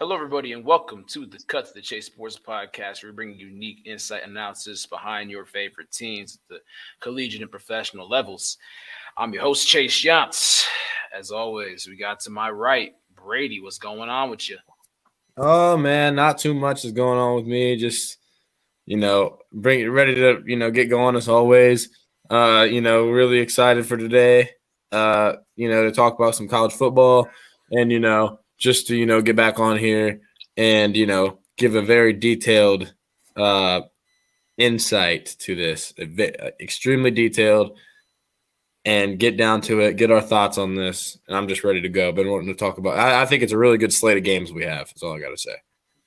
Hello, everybody, and welcome to the Cut to the Chase Sports Podcast. We're bringing unique insight analysis behind your favorite teams at the collegiate and professional levels. I'm your host, Chase Yantz. As always, we got to my right, Brady. What's going on with you? Oh man, not too much is going on with me. Just bring it ready to get going as always. Really excited for today. To talk about some college football and just to get back on here and give a very detailed insight to this, extremely detailed, and get down to it, get our thoughts on this. And I'm just ready to go. Been wanting to talk about. I think it's a really good slate of games we have. That's all I got to say.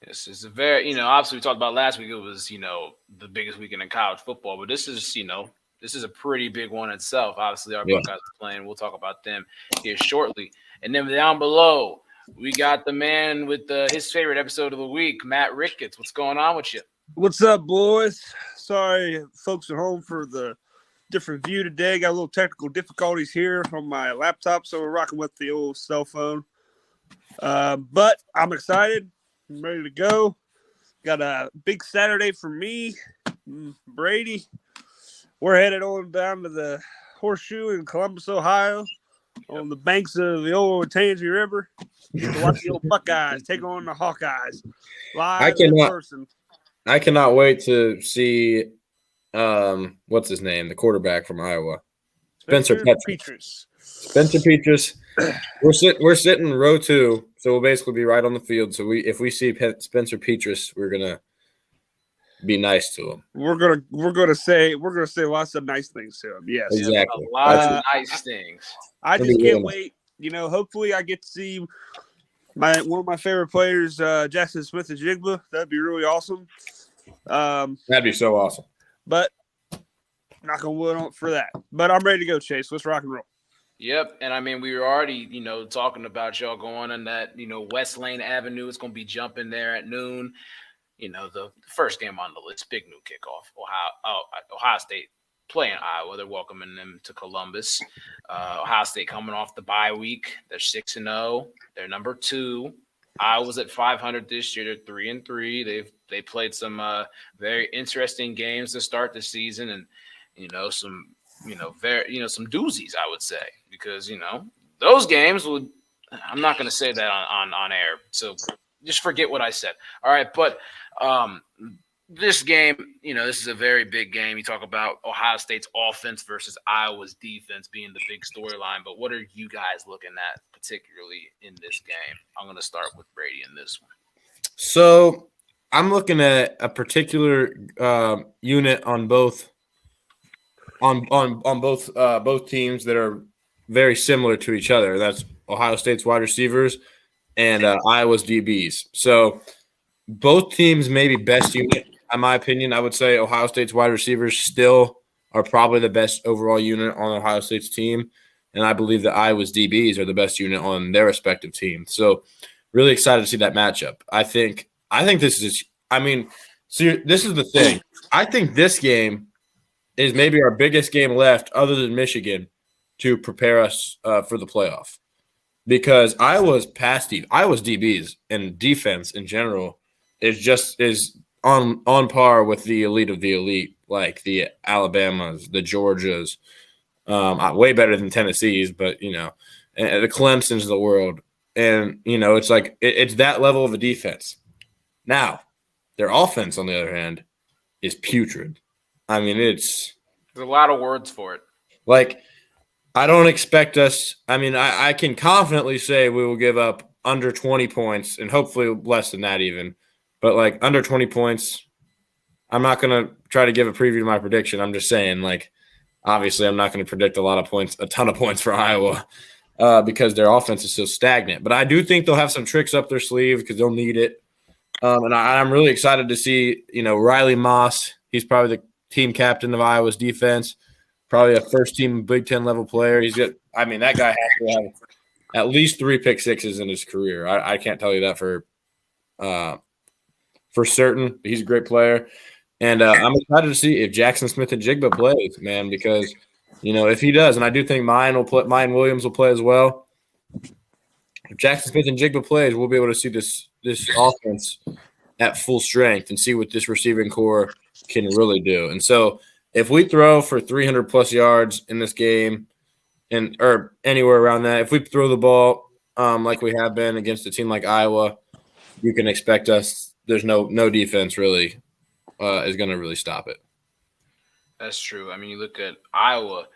This is a very, obviously we talked about last week. It was, the biggest weekend in college football, but this is a pretty big one itself. Obviously, our Buckeyes are playing. We'll talk about them here shortly. And then down below, we got the man with his favorite episode of the week, Matt Ricketts. What's going on with you? What's up, boys? Sorry, folks at home, for the different view today. Got a little technical difficulties here on my laptop, so we're rocking with the old cell phone. But I'm excited. I'm ready to go. Got a big Saturday for me, Brady. We're headed on down to the Horseshoe in Columbus, Ohio, on the banks of the old Tansy River to watch the old Buckeyes take on the Hawkeyes live in person. I cannot wait to see what's his name, the quarterback from Iowa, Spencer Petras. Spencer Petras. We're sitting row 2, so we'll basically be right on the field. So if we see Spencer Petras, we're gonna be nice to him. We're gonna say lots of nice things to him. Yes, exactly. A lot of nice things. I just can't wait. Hopefully I get to see one of my favorite players, Jackson Smith-Njigba. That'd be really awesome. That'd be so awesome. But knock on wood for that. But I'm ready to go, Chase. Let's rock and roll. Yep, and I mean we were already, talking about y'all going on that, West Lane Avenue. It's going to be jumping there at noon. The first game on the list, big new kickoff. Ohio State playing Iowa. They're welcoming them to Columbus. Ohio State coming off the bye week. They're 6-0. They're number 2. Iowa's at 500 this year. They're 3-3. They played some very interesting games to start the season, and some some doozies, I would say, because those games would. I'm not going to say that on air, so just forget what I said. All right, but this game, this is a very big game. You talk about Ohio State's offense versus Iowa's defense being the big storyline, but what are you guys looking at particularly in this game? I'm going to start with Brady in this one. So I'm looking at a particular unit on both both teams that are very similar to each other. That's Ohio State's wide receivers and Iowa's DBs. So both teams maybe best unit, in my opinion. I would say Ohio State's wide receivers still are probably the best overall unit on Ohio State's team, and I believe that Iowa's DBs are the best unit on their respective team. So really excited to see that matchup. I think this is – this is the thing. I think this game is maybe our biggest game left other than Michigan to prepare us for the playoff, because Iowa's DBs and defense in general is on par with the elite of the elite, like the Alabamas, the Georgias, way better than Tennessee's, but and the Clemsons of the world, and it's like it's that level of a defense. Now, their offense, on the other hand, is putrid. I mean, there's a lot of words for it. Like, I don't expect us. I mean, I can confidently say we will give up under 20 points, and hopefully less than that even. But like under 20 points, I'm not going to try to give a preview to my prediction. I'm just saying, like, obviously I'm not going to predict a ton of points for Iowa because their offense is so stagnant. But I do think they'll have some tricks up their sleeve because they'll need it. And I'm really excited to see, Riley Moss. He's probably the team captain of Iowa's defense, probably a first-team Big Ten level player. That guy has to have at least 3 pick sixes in his career. I can't tell you that for certain. He's a great player. And I'm excited to see if Jackson Smith-Njigba plays, man, because, if he does, and I do think Mayan Williams will play as well. If Jackson Smith-Njigba plays, we'll be able to see this this offense at full strength and see what this receiving core can really do. And so if we throw for 300 plus yards in this game or anywhere around that, if we throw the ball like we have been against a team like Iowa, you can expect us. There's no defense really is going to really stop it. That's true. I mean, you look at Iowa,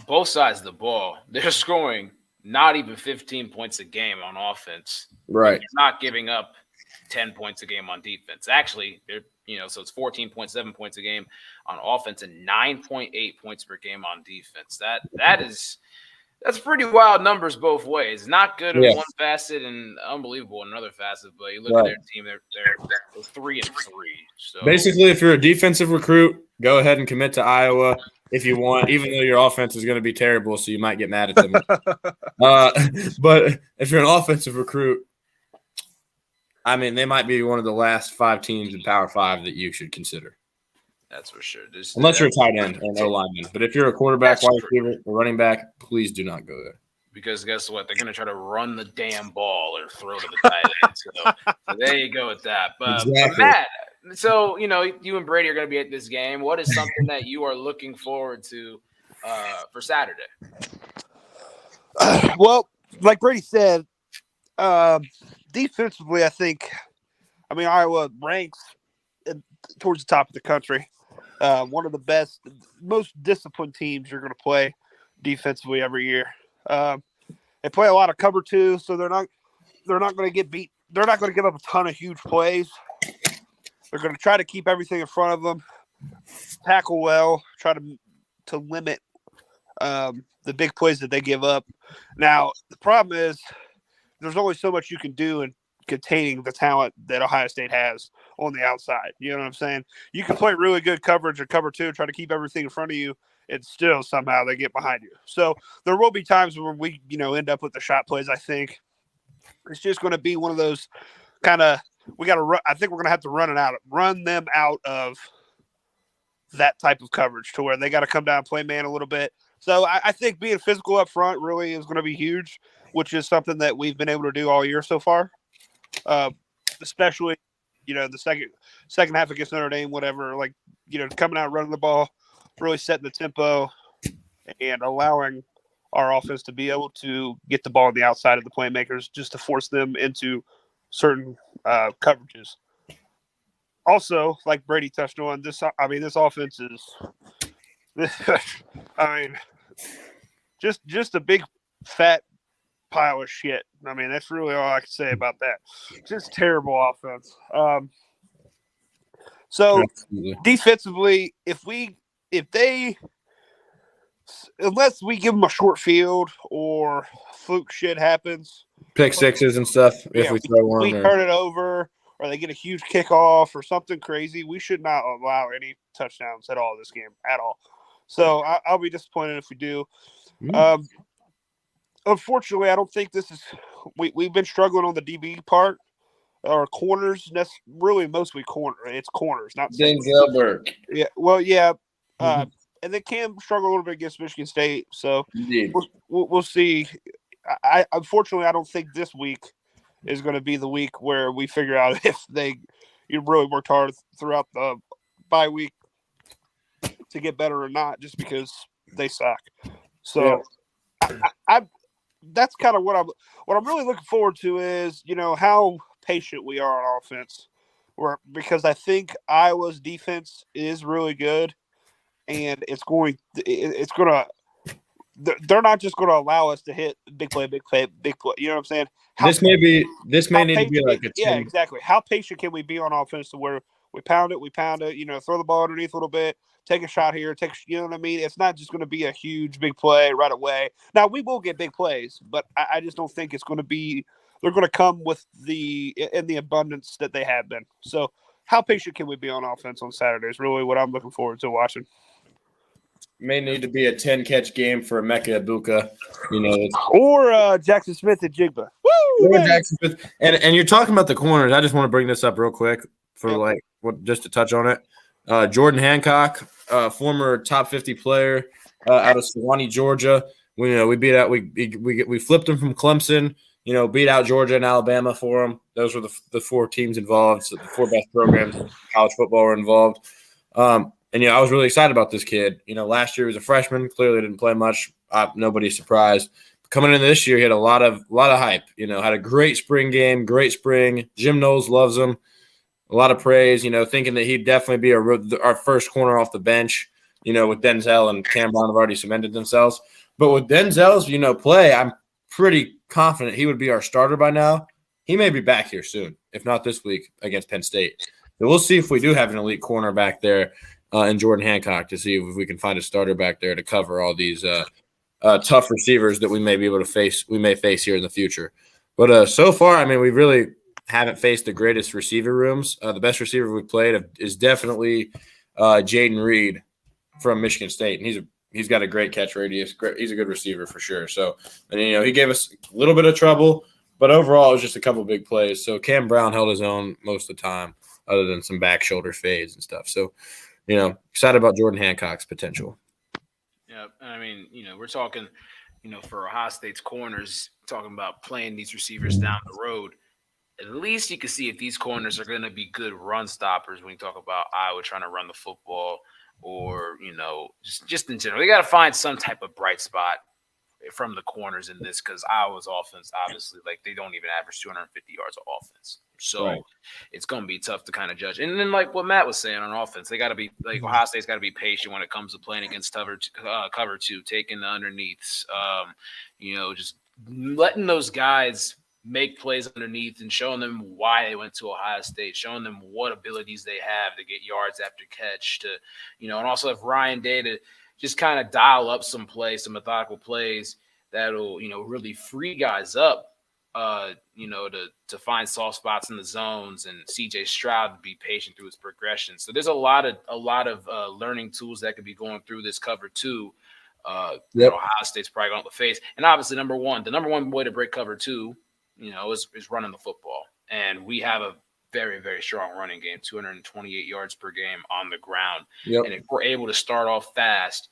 both sides of the ball, they're scoring not even 15 points a game on offense. Right. They're not giving up 10 points a game on defense. Actually, they're so it's 14.7 points a game on offense and 9.8 points per game on defense. That's pretty wild numbers both ways. Not good in one facet and unbelievable in another facet. But you look at their team; they're 3-3. So basically, if you're a defensive recruit, go ahead and commit to Iowa if you want, even though your offense is going to be terrible, so you might get mad at them. But if you're an offensive recruit, I mean, they might be one of the last 5 teams in Power 5 that you should consider. That's for sure. Unless you're a tight end or an O-lineman. But if you're a quarterback, wide receiver, or running back, please do not go there. Because guess what? They're going to try to run the damn ball or throw to the tight end. So there you go with that. But Matt, so, you and Brady are going to be at this game. What is something that you are looking forward to for Saturday? Well, like Brady said, defensively, Iowa ranks towards the top of the country. One of the best, most disciplined teams you're going to play defensively every year. They play a lot of cover 2, so they're not going to get beat. They're not going to give up a ton of huge plays. They're going to try to keep everything in front of them, tackle well, try to limit the big plays that they give up. Now, the problem is there's only so much you can do in containing the talent that Ohio State has on the outside. You know what I'm saying? You can play really good coverage or cover 2, try to keep everything in front of you, and still somehow they get behind you. So there will be times where we, end up with the shot plays. I think it's just going to be one of those kind of we got to run. I think we're going to have to run them out of that type of coverage to where they got to come down and play man a little bit. So I think being physical up front really is going to be huge, which is something that we've been able to do all year so far. Especially, the second half against Notre Dame, whatever, coming out, running the ball, really setting the tempo and allowing our offense to be able to get the ball on the outside of the playmakers just to force them into certain coverages. Also, like Brady touched on, this offense is, just a big fat pile of shit. That's really all I can say about that. Just terrible offense. So defensively, unless we give them a short field or fluke shit happens, pick sixes and stuff. If we throw one, we turn it over, or they get a huge kickoff or something crazy, we should not allow any touchdowns at all this game at all. So I'll be disappointed if we do. Unfortunately, I don't think this is. We've been struggling on the DB part, or corners. That's really mostly corner. It's corners, not Denzel Burke. Yeah, well, yeah, and they can struggle a little bit against Michigan State. So we'll see. Unfortunately, I don't think this week is going to be the week where we figure out if you really worked hard throughout the bye week to get better or not, just because they suck. So that's kind of what I'm really looking forward to is, how patient we are on offense, because I think Iowa's defense is really good, and they're not just going to allow us to hit big play. You know what I'm saying? This may need to be like a 10. Yeah, exactly. How patient can we be on offense to where we pound it, throw the ball underneath a little bit, take a shot here, you know what I mean? It's not just going to be a huge big play right away. Now, we will get big plays, but I just don't think it's going to be – they're going to come in the abundance that they have been. So how patient can we be on offense on Saturday is really what I'm looking forward to watching. May need to be a 10-catch game for Emeka Egbuka, or Jackson Smith and Jigba. Woo! Jackson Smith. And you're talking about the corners. I just want to bring this up real quick just to touch on it. Jordan Hancock, former top 50 player out of Sewanee, Georgia. We flipped him from Clemson beat out Georgia and Alabama for them. Those were the 4 teams involved. So the 4 best programs in college football were involved. And I was really excited about this kid. Last year he was a freshman. Clearly didn't play much. Nobody's surprised. Coming into this year, he had a lot of hype. Had a great spring game. Great spring. Jim Knowles loves him. A lot of praise. Thinking that he'd definitely be our first corner off the bench. With Denzel and Cam Brown have already cemented themselves. But with Denzel's play, I'm pretty confident he would be our starter by now. He may be back here soon, if not this week against Penn State. So we'll see if we do have an elite corner back there in Jordan Hancock to see if we can find a starter back there to cover all these tough receivers that we may be able to face. We may face here in the future. But so far, we really haven't faced the greatest receiver rooms. The best receiver we've played is definitely Jaden Reed from Michigan State, and he's got a great catch radius. He's a good receiver for sure. So, and he gave us a little bit of trouble, but overall it was just a couple big plays. So Cam Brown held his own most of the time, other than some back shoulder fades and stuff. So, excited about Jordan Hancock's potential. Yeah, we're talking, for Ohio State's corners, talking about playing these receivers down the road. At least you can see if these corners are going to be good run stoppers when you talk about Iowa trying to run the football. Or, just in general, they got to find some type of bright spot from the corners in this, because Iowa's offense, obviously, they don't even average 250 yards of offense. So right. It's going to be tough to kind of judge. And then, like what Matt was saying on offense, they got to be Ohio State's got to be patient when it comes to playing against cover 2, taking the underneaths, just letting those guys make plays underneath and showing them why they went to Ohio State, showing them what abilities they have to get yards after catch, to, and also have Ryan Day to just kind of dial up some methodical plays that'll, really free guys up, to find soft spots in the zones, and CJ Stroud to be patient through his progression. So there's a lot of learning tools that could be going through this cover 2. That Ohio State's probably going to face. And obviously, the number one way to break cover 2, is running the football. And we have a very, very strong running game, 228 yards per game on the ground. Yep. And if we're able to start off fast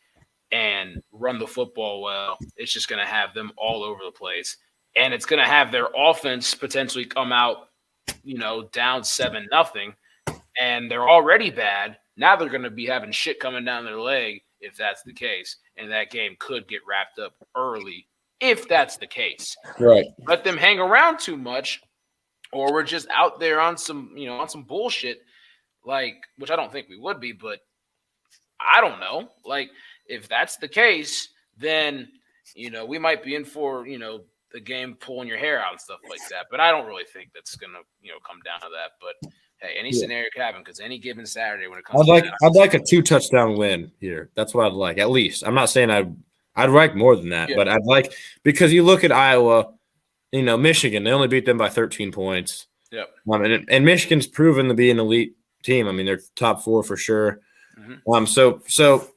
and run the football well, it's just going to have them all over the place. And it's going to have their offense potentially come out, down 7-0, and they're already bad. Now they're going to be having shit coming down their leg if that's the case. And that game could get wrapped up early if that's the case. Right. Let them hang around too much, or we're just out there on some bullshit, which I don't think we would be, but I don't know. If that's the case, then, we might be in for, the game pulling your hair out and stuff like that. But I don't really think that's going to, come down to that. But hey, any scenario could happen, because any given Saturday when it comes I'd like a 2-touchdown win here. That's what I'd like, at least. I'm not saying I'd like more than that, but I'd like, because you look at Iowa, Michigan, they only beat them by 13 points. Yep. And Michigan's proven to be an elite team. They're top 4 for sure. Mm-hmm. So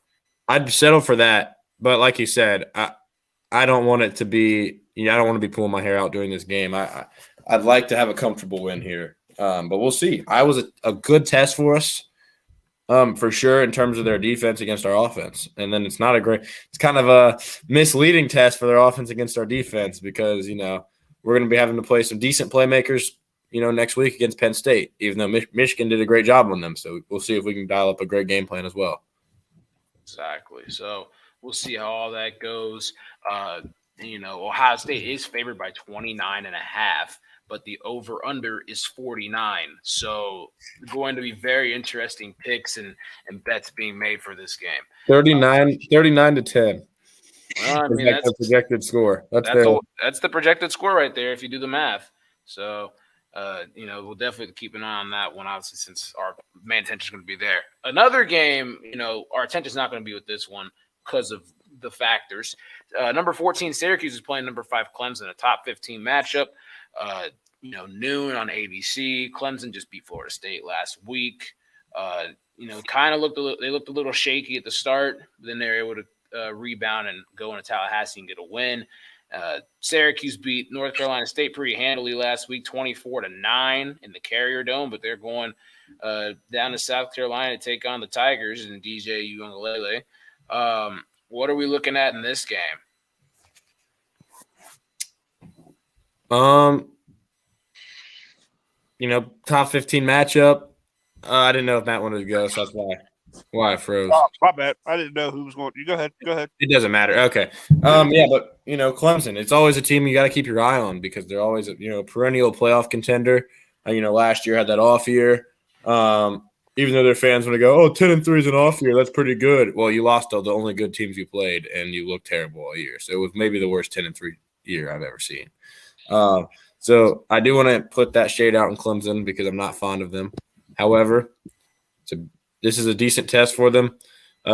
I'd settle for that. But like you said, I don't want it to be, I don't want to be pulling my hair out during this game. I'd like to have a comfortable win here. But we'll see. Iowa's a good test for us. For sure, in terms of their defense against our offense. And then it's kind of a misleading test for their offense against our defense, because, we're going to be having to play some decent playmakers, next week against Penn State, even though Michigan did a great job on them. So we'll see if we can dial up a great game plan as well. Exactly. So we'll see how all that goes. Ohio State is favored by 29.5. But the over-under is 49. So going to be very interesting picks and bets being made for this game. 39-10. Well, that's the projected score. That's the projected score right there if you do the math. So, we'll definitely keep an eye on that one, obviously, since our main attention is going to be there. Another game, our attention is not going to be with this one because of the factors. Number 14, Syracuse is playing number 5, Clemson, a top 15 matchup. Noon on ABC. Clemson just beat Florida State last week. Kind of looked a little shaky at the start, but then they're able to rebound and go into Tallahassee and get a win. Syracuse beat North Carolina State pretty handily last week, 24-9 in the Carrier Dome, but they're going down to South Carolina to take on the Tigers and DJ Uiagalelei. What are we looking at in this game? Um, top 15 matchup. I didn't know if Matt wanted to go, so that's why I froze. Oh, my bad. I didn't know who was going. You go ahead. Go ahead. It doesn't matter. Okay. Yeah, but Clemson, it's always a team you got to keep your eye on because they're always a perennial playoff contender. Last year had that off year. Even though their fans want to go, 10-3 is an off year, that's pretty good. Well, you lost all the only good teams you played, and you looked terrible all year. So it was maybe the worst 10-3 year I've ever seen. So I do want to put that shade out in Clemson because I'm not fond of them. However, this is a decent test for them.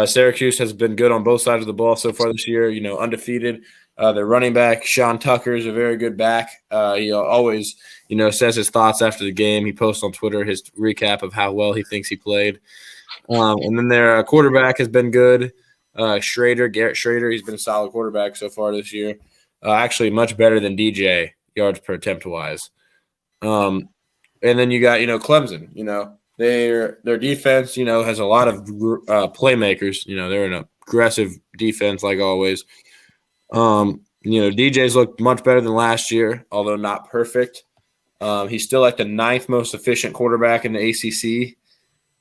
Syracuse has been good on both sides of the ball so far this year, undefeated. Their running back, Sean Tucker, is a very good back. He always, says his thoughts after the game. He posts on Twitter his recap of how well he thinks he played. And then their quarterback has been good. Garrett Schrader, he's been a solid quarterback so far this year. Actually, much better than DJ yards per attempt wise. And then you got, Clemson, their defense, has a lot of playmakers. They're an aggressive defense like always. DJ's looked much better than last year, although not perfect. He's still like the 9th most efficient quarterback in the ACC,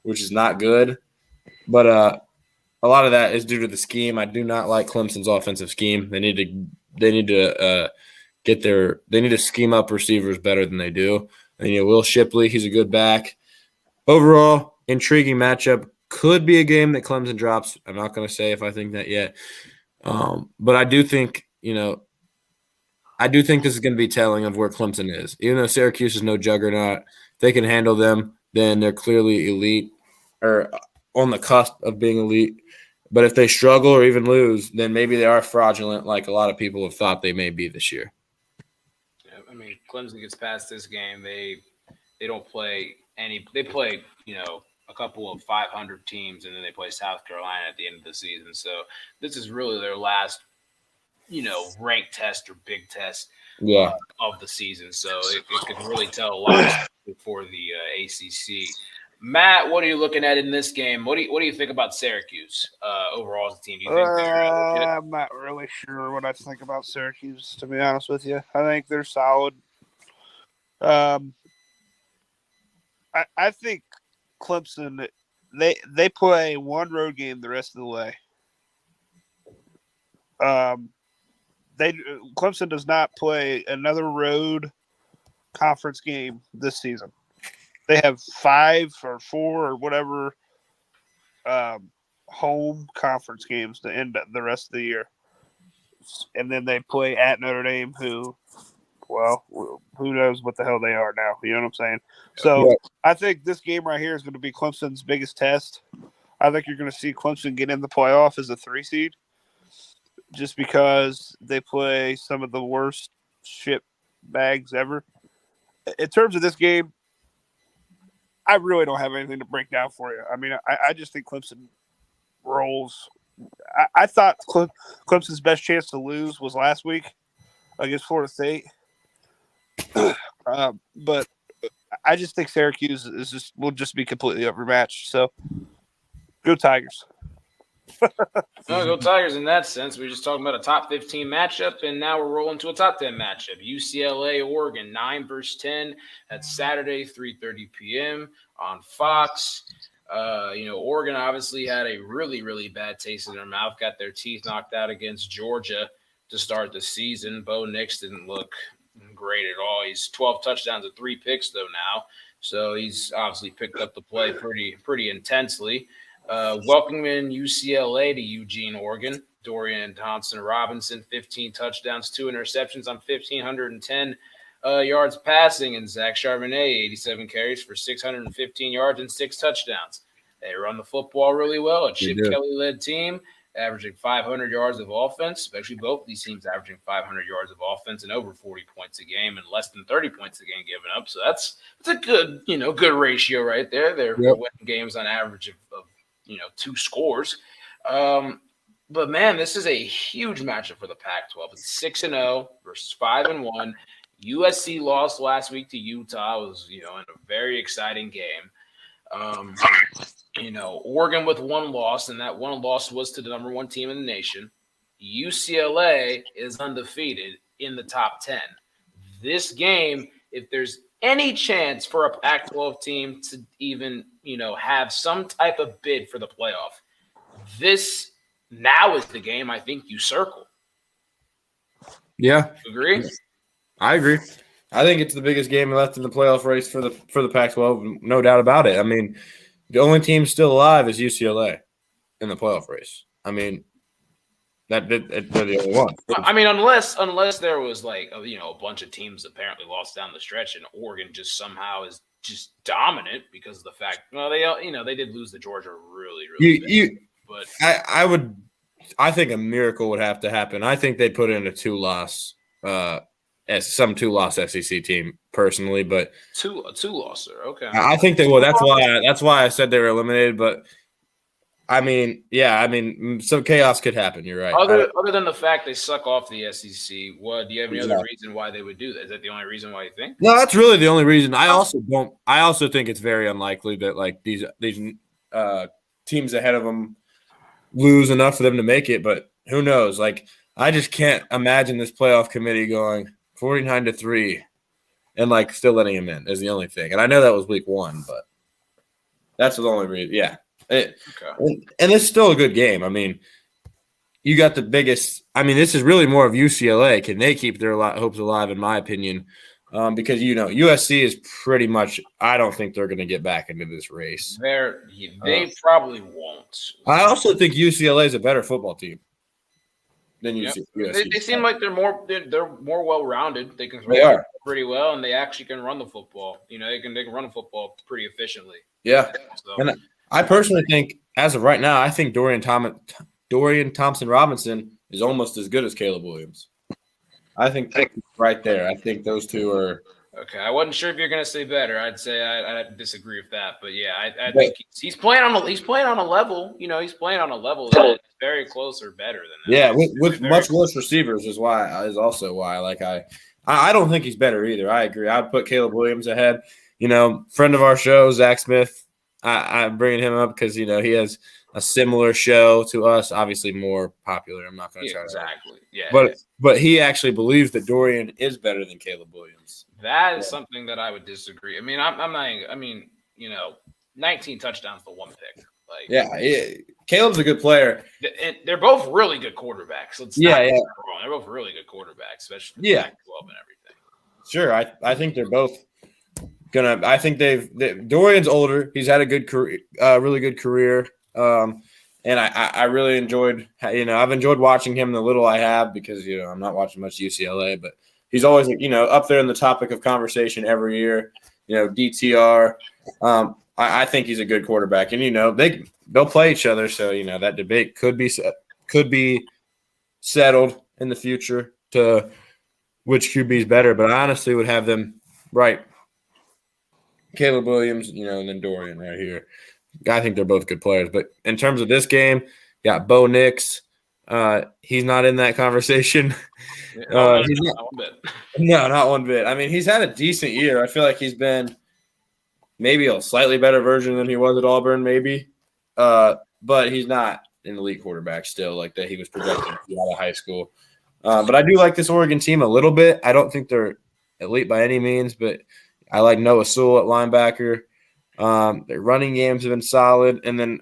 which is not good. But a lot of that is due to the scheme. I do not like Clemson's offensive scheme. They need to scheme up receivers better than they do. And Will Shipley, he's a good back. Overall, intriguing matchup. Could be a game that Clemson drops. I'm not going to say if I think that yet. But I do think, this is going to be telling of where Clemson is. Even though Syracuse is no juggernaut, if they can handle them, then they're clearly elite or on the cusp of being elite. But if they struggle or even lose, then maybe they are fraudulent like a lot of people have thought they may be this year. I mean, Clemson gets past this game. They don't play any – they play, a couple of 500 teams, and then they play South Carolina at the end of the season. So this is really their last, ranked test or big test of the season. So it could really tell a lot for the ACC. Matt, what are you looking at in this game? What do you think about Syracuse overall as a team? Do you think I'm not really sure what I think about Syracuse, to be honest with you. I think they're solid. I think Clemson, they play one road game the rest of the way. Clemson does not play another road conference game this season. They have 5 or 4 or whatever home conference games to end the rest of the year, and then they play at Notre Dame, who knows what the hell they are now? You know what I'm saying? So yeah. I think this game right here is going to be Clemson's biggest test. I think you're going to see Clemson get in the playoff as a 3 seed, just because they play some of the worst shit bags ever. In terms of this game, I really don't have anything to break down for you. I mean, I just think Clemson rolls. I thought Clemson's best chance to lose was last week against Florida State. But I just think Syracuse will just be completely overmatched. So, go Tigers. No, go Tigers in that sense. We were just talking about a top 15 matchup, and now we're rolling to a top 10 matchup. UCLA, Oregon, 9 versus 10. That's Saturday, 3:30 p.m. on Fox. Oregon obviously had a really, really bad taste in their mouth, got their teeth knocked out against Georgia to start the season. Bo Nix didn't look great at all. He's 12 touchdowns and 3 picks, though, now. So he's obviously picked up the play pretty intensely. Welcoming UCLA to Eugene, Oregon. Dorian Thompson-Robinson, 15 touchdowns, 2 interceptions on 1,510 yards passing, and Zach Charbonnet, 87 carries for 615 yards and 6 touchdowns. They run the football really well. A Chip Kelly-led team, averaging 500 yards of offense. Actually, both these teams averaging 500 yards of offense and over 40 points a game and less than 30 points a game given up. So that's a good, good ratio right there. They're winning games on average of 2 scores. But man, this is a huge matchup for the Pac-12. It's 6-0 versus 5-1. USC lost last week to Utah. It was, in a very exciting game. Oregon with 1 loss, and that 1 loss was to the number 1 team in the nation. UCLA is undefeated in the top 10. this game, if there's any chance for a Pac-12 team to even, have some type of bid for the playoff, this now is the game I think you circle. Yeah, You agree? I agree. I think it's the biggest game left in the playoff race for the Pac-12, no doubt about it. I mean, the only team still alive is UCLA in the playoff race. I mean, they're the only one. I mean, unless there was like a bunch of teams apparently lost down the stretch, and Oregon just somehow is just dominant because of the fact they did lose to Georgia really bad. But I think a miracle would have to happen. I think they put in a two-loss SEC team personally, but a two-losser. Okay, I think they will. That's why I said they were eliminated. But some chaos could happen. You're right. Other than the fact they suck off the SEC, do you have any other reason why they would do that? Is that the only reason why you think? No, that's really the only reason. I also think it's very unlikely that like these teams ahead of them lose enough for them to make it. But who knows? Like, I just can't imagine this playoff committee going 49-3 and like still letting him in is the only thing. And I know that was week 1, but that's the only reason. Yeah. And it's still a good game. I mean, you got the biggest. I mean, this is really more of UCLA. Can they keep their hopes alive, in my opinion? Because USC is pretty much. I don't think they're going to get back into this race. They probably won't. I also think UCLA is a better football team than USC. They seem like they're more well rounded. They can throw pretty well, and they actually can run the football. They can run the football pretty efficiently. Yeah, and I personally think, as of right now, I think Dorian Thompson-Robinson is almost as good as Caleb Williams. I think right there. I think those two are okay. I wasn't sure if you're going to say better. I'd say I disagree with that, but yeah, I think he's playing on a level. He's playing on a level that's very close or better than that. Yeah, with much worse receivers is also why. Like I don't think he's better either. I agree. I'd put Caleb Williams ahead. Friend of our show, Zach Smith. I'm bringing him up because he has a similar show to us, obviously more popular. I'm not going to try to exactly. Yeah, but he actually believes that Dorian is better than Caleb Williams. That is something that I would disagree. I mean, 19 touchdowns to 1 pick. Like, Caleb's a good player. And they're both really good quarterbacks. They're both really good quarterbacks, especially Pac-12 and everything. Sure, I think they're both gonna. I think Dorian's older. He's had a good career, really good career. And I really enjoyed. I've enjoyed watching him the little I have because I'm not watching much UCLA, but he's always up there in the topic of conversation every year. DTR. I think he's a good quarterback, and they'll play each other, so that debate could be settled in the future to which QB is better. But I honestly would have them right, Caleb Williams, and then Dorian right here. I think they're both good players, but in terms of this game, got Bo Nix. He's not in that conversation. Not one bit. No, not one bit. I mean, he's had a decent year. I feel like he's been maybe a slightly better version than he was at Auburn, maybe. But he's not an elite quarterback still like that he was projected to be out of high school. But I do like this Oregon team a little bit. I don't think they're elite by any means, but I like Noah Sewell at linebacker. Their running games have been solid, and then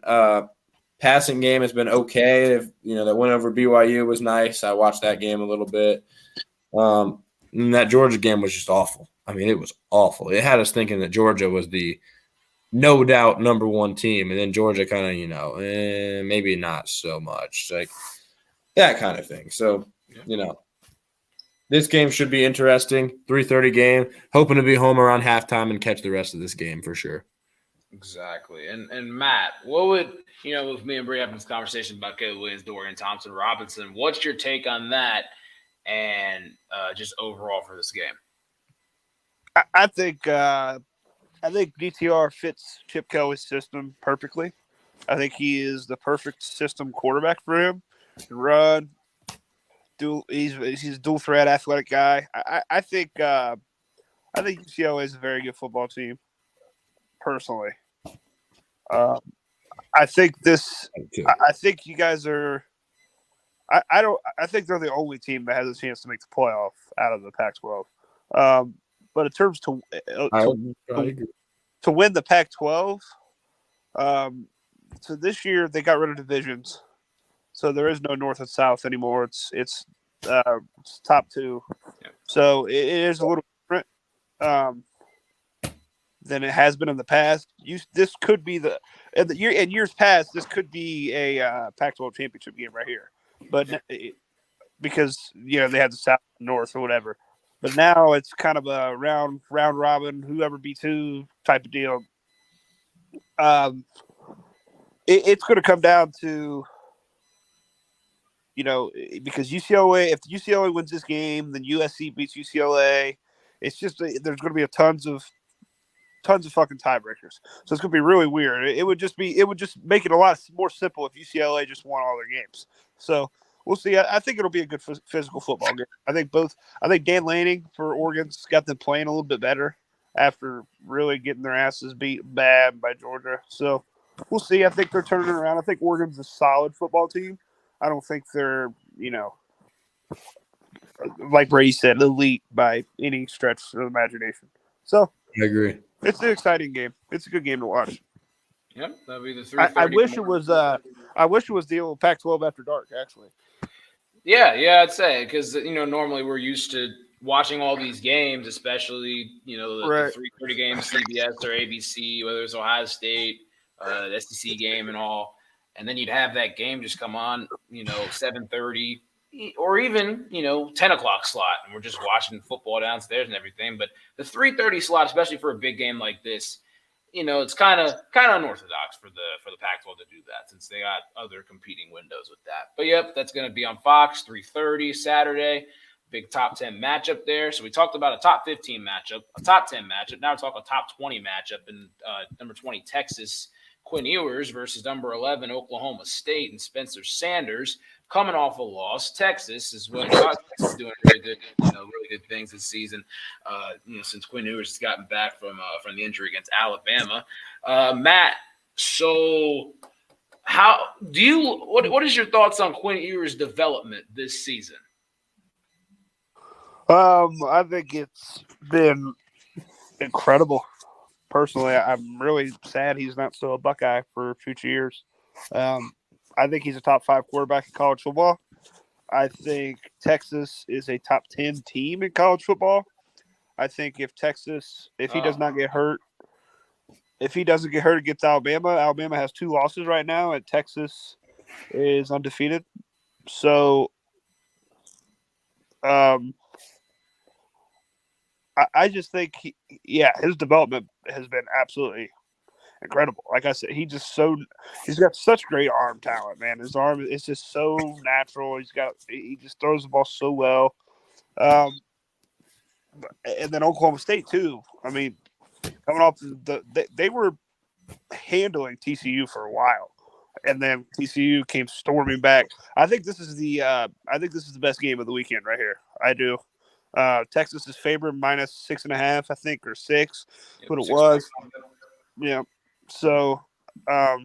passing game has been okay. That win over BYU was nice. I watched that game a little bit. And that Georgia game was just awful. I mean, it was awful. It had us thinking that Georgia was the no doubt number 1 team, and then Georgia kind of, maybe not so much, like that kind of thing. So, this game should be interesting. 3:30 game. Hoping to be home around halftime and catch the rest of this game for sure. Exactly. And Matt, what would with me and Bree having this conversation about Caleb Williams, Dorian Thompson-Robinson, what's your take on that and just overall for this game? I think DTR fits Chip Kelly's system perfectly. I think he is the perfect system quarterback for him. Run, he's a dual threat athletic guy. I think UCLA is a very good football team. Personally, I think you guys are. I think they're the only team that has a chance to make the playoff out of the Pac-12. But in terms I to agree. to win the Pac-12, so this year they got rid of divisions, so there is no North and South anymore. It's top two, so it is a little different than it has been in the past. This could be in years past. This could be a Pac-12 championship game right here, but because they had the South and North or whatever. But now it's kind of a round robin, whoever beats who type of deal. It's going to come down to, because UCLA, if UCLA wins this game, then USC beats UCLA. It's just there's going to be tons of fucking tiebreakers. So it's going to be really weird. It would just make it a lot more simple if UCLA just won all their games. So we'll see. I think it'll be a good physical football game. I think Dan Lanning for Oregon's got them playing a little bit better after really getting their asses beat bad by Georgia. So we'll see. I think they're turning around. I think Oregon's a solid football team. I don't think they're, like Brady said, elite by any stretch of the imagination. So I agree. It's an exciting game. It's a good game to watch. Yep, that'll be the 3:30. I wish it was. I wish it was the old Pac-12 after dark. Actually. Yeah, I'd say because normally we're used to watching all these games, especially the 3:30 games, CBS or ABC, whether it's Ohio State, the SEC game, and all, and then you'd have that game just come on, 7:30 or even 10 o'clock slot, and we're just watching football downstairs and everything. But the 3:30 slot, especially for a big game like this, it's kind of unorthodox for the Pac-12 to do that, since they got other competing windows with that. But yep, that's going to be on Fox, 3:30 Saturday. Big top 10 matchup there. So we talked about a top 15 matchup, a top 10 matchup. Now we're talking a top 20 matchup in number 20 Texas, Quinn Ewers versus number 11 Oklahoma State and Spencer Sanders, coming off a loss. Texas is doing really good things this season. Since Quinn Ewers has gotten back from the injury against Alabama. Matt, so what is your thoughts on Quinn Ewers' development this season? I think it's been incredible. Personally, I'm really sad he's not still a Buckeye for future years. I think he's a top 5 quarterback in college football. I think Texas is a top 10 team in college football. I think if he does not get hurt, if he doesn't get hurt against Alabama has 2 losses right now, and Texas is undefeated. So, I just think his development has been absolutely incredible. Like I said, he's got such great arm talent, man. His arm is just so natural. He just throws the ball so well. And then Oklahoma State too. I mean, coming off they were handling TCU for a while, and then TCU came storming back. I think this is the best game of the weekend right here. I do. Texas is favored minus 6.5, I think, or 6. Yep, what it was. Yeah. So, I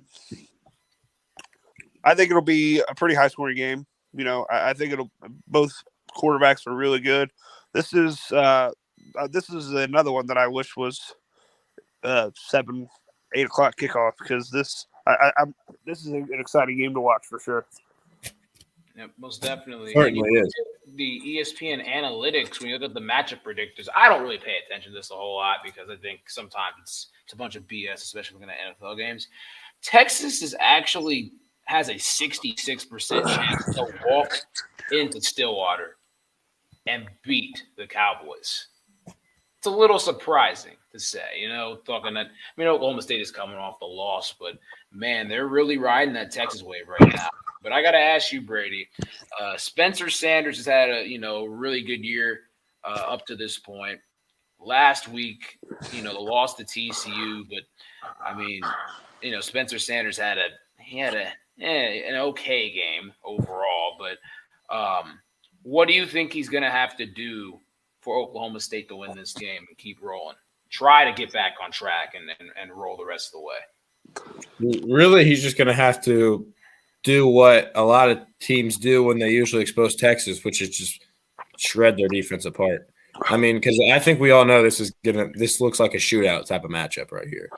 think it'll be a pretty high scoring game. I think both quarterbacks are really good. This is another one that I wish was 7, 8 o'clock kickoff, because this is an exciting game to watch for sure. Yeah, most definitely. Certainly is. The ESPN analytics, when you look at the matchup predictors, I don't really pay attention to this a whole lot because I think sometimes it's a bunch of BS, especially looking at NFL games. Texas has a 66% chance to walk into Stillwater and beat the Cowboys. It's a little surprising to say, Oklahoma State is coming off the loss, but man, they're really riding that Texas wave right now. But I got to ask you, Brady, Spencer Sanders has had a really good year up to this point. Last week, the loss to TCU, but I mean, Spencer Sanders had an okay game overall. But what do you think he's going to have to do for Oklahoma State to win this game and keep rolling? Try to get back on track and roll the rest of the way. Really, he's just going to have to do what a lot of teams do when they usually expose Texas, which is just shred their defense apart. I mean, because I think we all know this looks like a shootout type of matchup right here.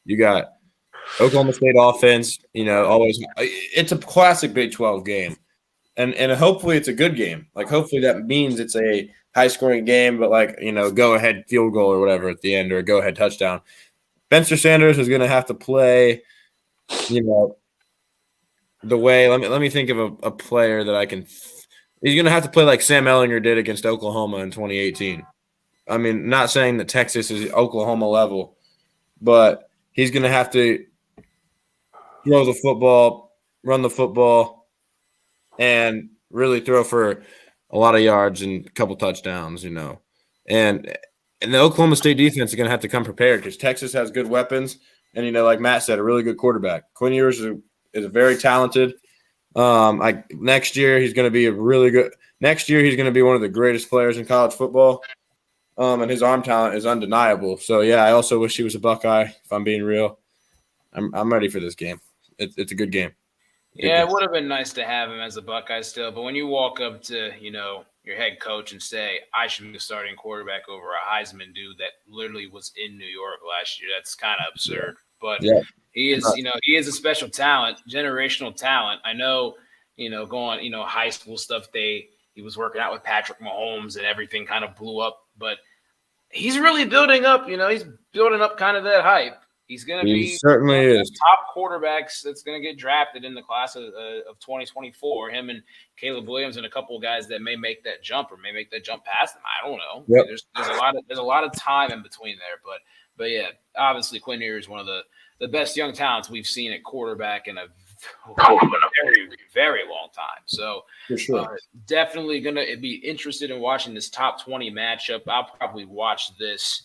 You got Oklahoma State offense, always it's a classic Big 12 game. And hopefully it's a good game. Like hopefully that means it's a high scoring game, but go ahead field goal or whatever at the end or a go ahead touchdown. Spencer Sanders is going to have to play, the way. Let me think of a player that I can. He's going to have to play like Sam Ehlinger did against Oklahoma in 2018. I mean, not saying that Texas is Oklahoma level, but he's going to have to throw the football, run the football, and really throw for a lot of yards and a couple touchdowns, And the Oklahoma State defense is going to have to come prepared because Texas has good weapons and, like Matt said, a really good quarterback. Quinn Ewers is a very talented. Next year he's going to be a really good – next year he's going to be one of the greatest players in college football. And his arm talent is undeniable. So, yeah, I also wish he was a Buckeye, if I'm being real. I'm ready for this game. It's a good game. Yeah, it would have been nice to have him as a Buckeye still. But when you walk up to, your head coach and say, I should be the starting quarterback over a Heisman dude that literally was in New York last year, that's kind of absurd. But he is, he is a special talent, generational talent. I know, going, high school stuff, he was working out with Patrick Mahomes and everything kind of blew up. But he's really building up, he's building up kind of that hype. He's going to be certainly is top quarterbacks that's going to get drafted in the class of 2024. Him and Caleb Williams and a couple of guys that may make that jump or may make that jump past him. I don't know. Yep. There's a lot of time in between there, but yeah, obviously Quinn Ewers is one of the best young talents we've seen at quarterback in a very, very long time. So for sure. Definitely going to be interested in watching this top 20 matchup. I'll probably watch this.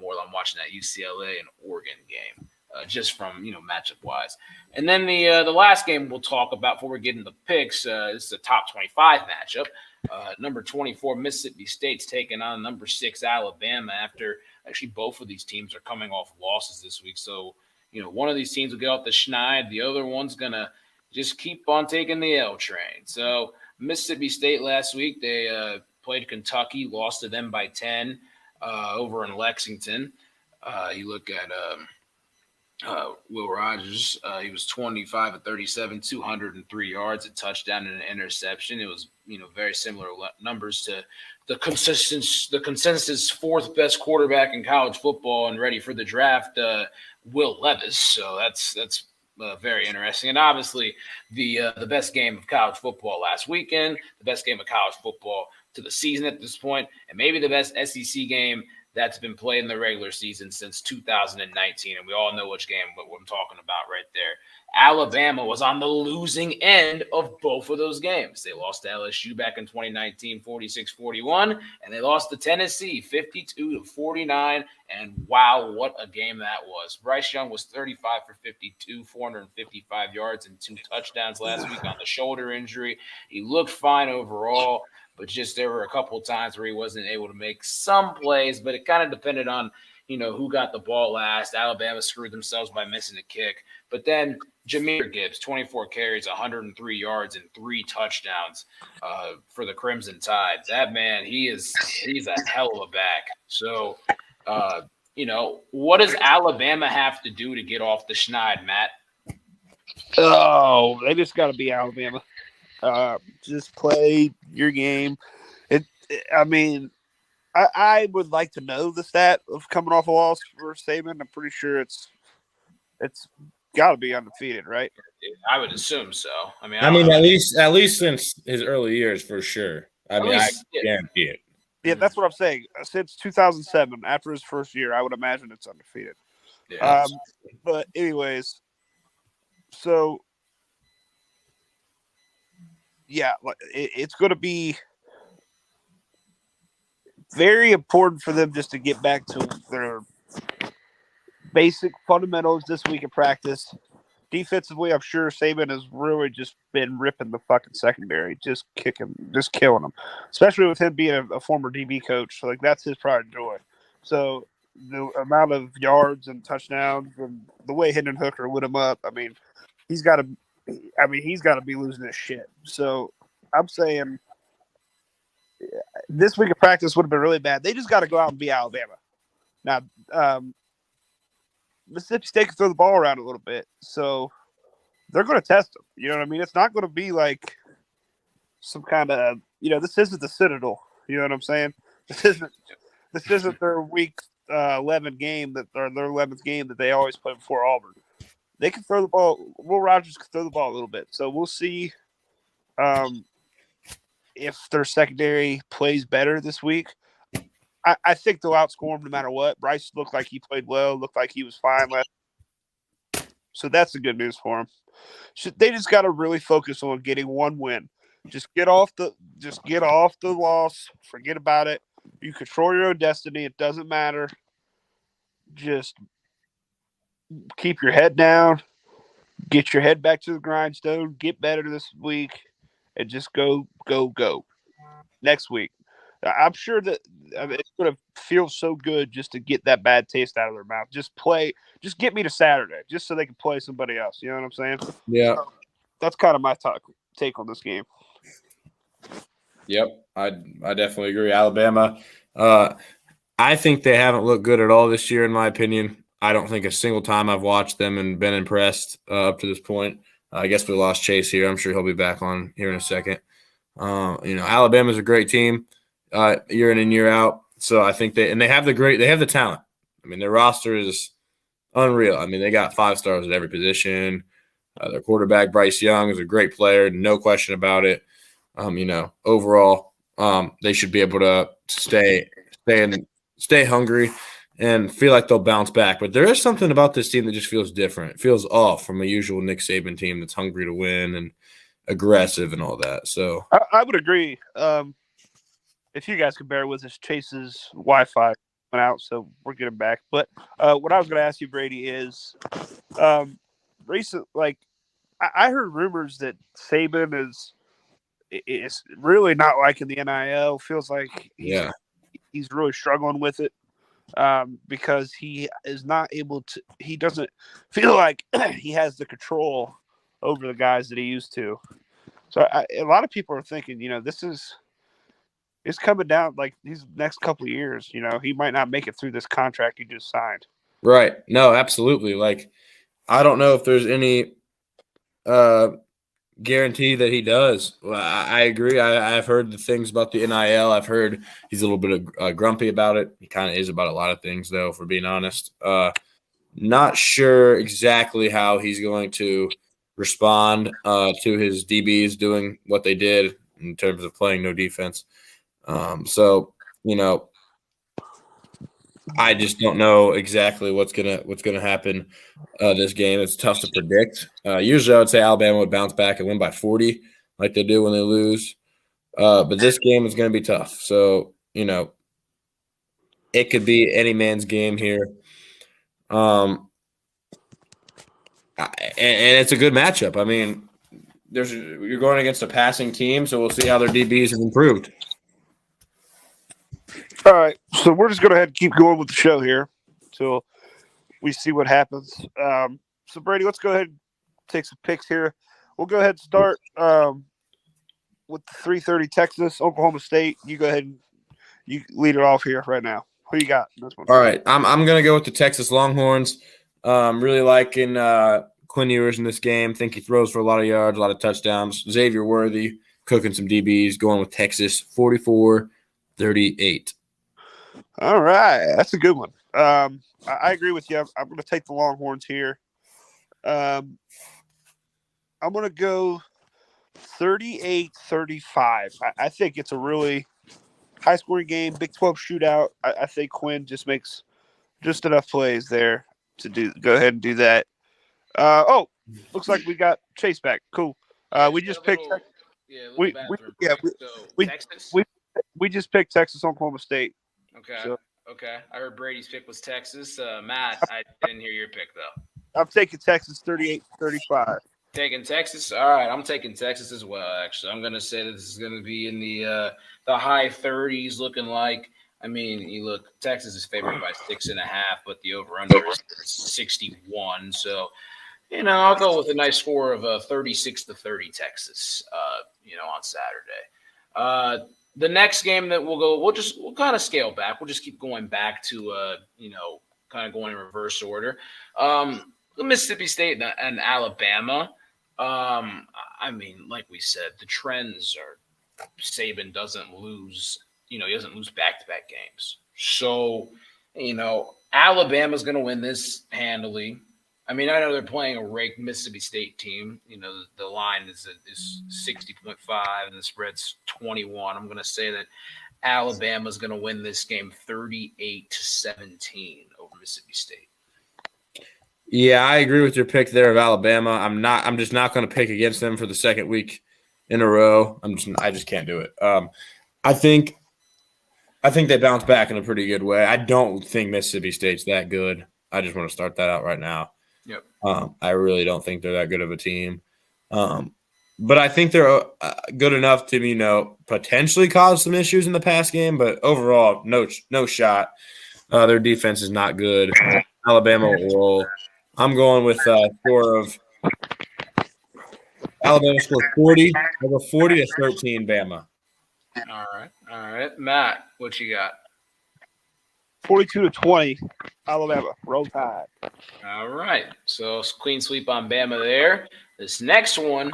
More than watching that UCLA and Oregon game, just from matchup wise. And then the last game we'll talk about before we get into the picks is the top 25 matchup. Number 24 Mississippi State's taking on number 6 Alabama. After actually both of these teams are coming off losses this week, so one of these teams will get off the schneid, the other one's gonna just keep on taking the L train. So Mississippi State last week they played Kentucky, lost to them by 10. Over in Lexington. You look at Will Rogers. He was 25 of 37, 203 yards, a touchdown and an interception. It was, very similar numbers to the consensus fourth best quarterback in college football and ready for the draft, Will Levis. So that's very interesting. And obviously the best game of college football last weekend, the best game of college football to the season at this point, and maybe the best SEC game that's been played in the regular season since 2019. And we all know which game what I'm talking about right there. Alabama was on the losing end of both of those games. They lost to LSU back in 2019, 46-41, and they lost to Tennessee, 52-49. And wow, what a game that was. Bryce Young was 35 for 52, 455 yards and 2 touchdowns last week on the shoulder injury. He looked fine overall. But just there were a couple of times where he wasn't able to make some plays, but it kind of depended on, who got the ball last. Alabama screwed themselves by missing a kick. But then Jahmyr Gibbs, 24 carries, 103 yards, and 3 touchdowns for the Crimson Tide. That man, he's a hell of a back. So, what does Alabama have to do to get off the schneid, Matt? Oh, they just got to be Alabama. Just play your game. I would like to know the stat of coming off a loss for Saban. I'm pretty sure it's got to be undefeated, right? I would assume so. I mean, at least since his early years, for sure. I guarantee it. Yeah, that's what I'm saying. Since 2007, after his first year, I would imagine it's undefeated. Yeah. But anyways, so. Yeah, it's going to be very important for them just to get back to their basic fundamentals this week in practice. Defensively, I'm sure Saban has really just been ripping the fucking secondary, just killing them, especially with him being a former DB coach. So, that's his pride and joy. So the amount of yards and touchdowns and the way Hendon Hooker lit him up, he's got to be losing his shit. So I'm saying this week of practice would have been really bad. They just got to go out and be Alabama. Now, Mississippi State can throw the ball around a little bit, so they're going to test them. You know what I mean? It's not going to be like some kind of, this isn't the Citadel. You know what I'm saying? This isn't their week 11 game or their 11th game that they always play before Auburn. They can throw the ball. Will Rogers can throw the ball a little bit, so we'll see if their secondary plays better this week. I think they'll outscore them no matter what. Bryce looked like he played well, looked like he was fine last. So that's the good news for him. They just got to really focus on getting one win. Just get off the loss. Forget about it. You control your own destiny. It doesn't matter. Just keep your head down. Get your head back to the grindstone. Get better this week, and just go next week. I'm sure that it's going to feel so good just to get that bad taste out of their mouth. Just get me to Saturday, just so they can play somebody else. You know what I'm saying? Yeah. That's kind of my take on this game. Yep, I definitely agree. Alabama, I think they haven't looked good at all this year, in my opinion. I don't think a single time I've watched them and been impressed up to this point. I guess we lost Chase here. I'm sure he'll be back on here in a second. Alabama's a great team, year in and year out. So I think they have the talent. I mean, their roster is unreal. I mean, they got 5 stars at every position. Their quarterback, Bryce Young, is a great player, no question about it. Overall, they should be able to stay hungry and feel like they'll bounce back. But there is something about this team that just feels different. It feels off from a usual Nick Saban team that's hungry to win and aggressive and all that. So I would agree. If you guys could bear with us, Chase's Wi-Fi went out, so we're getting back. But what I was going to ask you, Brady, is I heard rumors that Saban is really not liking the NIL. Feels like he's really struggling with it because he is not able to. He doesn't feel like he has the control over the guys that he used to. So a lot of people are thinking, it's coming down like these next couple of years. He might not make it through this contract he just signed. Right. No, absolutely. Like, I don't know if there's any guarantee that he does. Well, I agree. I've heard the things about the NIL. I've heard he's a little bit grumpy about it. He kind of is about a lot of things, though, for being honest. Not sure exactly how he's going to respond to his DBs doing what they did in terms of playing no defense. I just don't know exactly what's gonna happen this game. It's tough to predict. Usually, I would say Alabama would bounce back and win by 40, like they do when they lose. But this game is going to be tough. So it could be any man's game here. And it's a good matchup. I mean, you're going against a passing team, so we'll see how their DBs have improved. All right, so we're just going to keep going with the show here until we see what happens. So, Brady, let's go ahead and take some picks here. We'll go ahead and start with 3:30 Texas, Oklahoma State. You go ahead and you lead it off here right now. Who you got? This one. All right, I'm going to go with the Texas Longhorns. Really liking Quinn Ewers in this game. Think he throws for a lot of yards, a lot of touchdowns. Xavier Worthy cooking some DBs, going with Texas 44-38. All right, that's a good one. I agree with you. I'm going to take the Longhorns here. I'm going to go 38-35. I think it's a really high-scoring game, Big 12 shootout. I think Quinn just makes just enough plays there to go ahead and do that. Looks like we got Chase back. Cool. We just picked. We just picked Texas, Oklahoma State. Okay. So, okay. I heard Brady's pick was Texas. Matt, I didn't hear your pick though. I'm taking Texas 38-35. Taking Texas. All right, I'm taking Texas as well. Actually, I'm going to say that this is going to be in the high 30s, looking like. I mean, you look, Texas is favored by 6.5, but the over/under is 61. So, I'll go with a nice score of 36-30 Texas. On Saturday. the next game that we'll kind of scale back. We'll just keep going back to kind of going in reverse order. Mississippi State and Alabama. I mean, like we said, the trends are Saban doesn't lose. He doesn't lose back-to-back games. So, Alabama's going to win this handily. I mean, I know they're playing a ranked Mississippi State team. The line is 60.5 and the spread's 21. I'm going to say that Alabama's going to win this game 38-17 over Mississippi State. Yeah, I agree with your pick there of Alabama. I'm just not going to pick against them for the second week in a row. I just can't do it. I think they bounce back in a pretty good way. I don't think Mississippi State's that good. I just want to start that out right now. Yep. I really don't think they're that good of a team. But I think they're good enough to, potentially cause some issues in the pass game. But overall, no shot. Their defense is not good. Alabama will roll. I'm going with score of Alabama score 40 over 40-13 Bama. All right. Matt, what you got? 42-20, Alabama. Roll Tide. All right. So clean sweep on Bama there. This next one,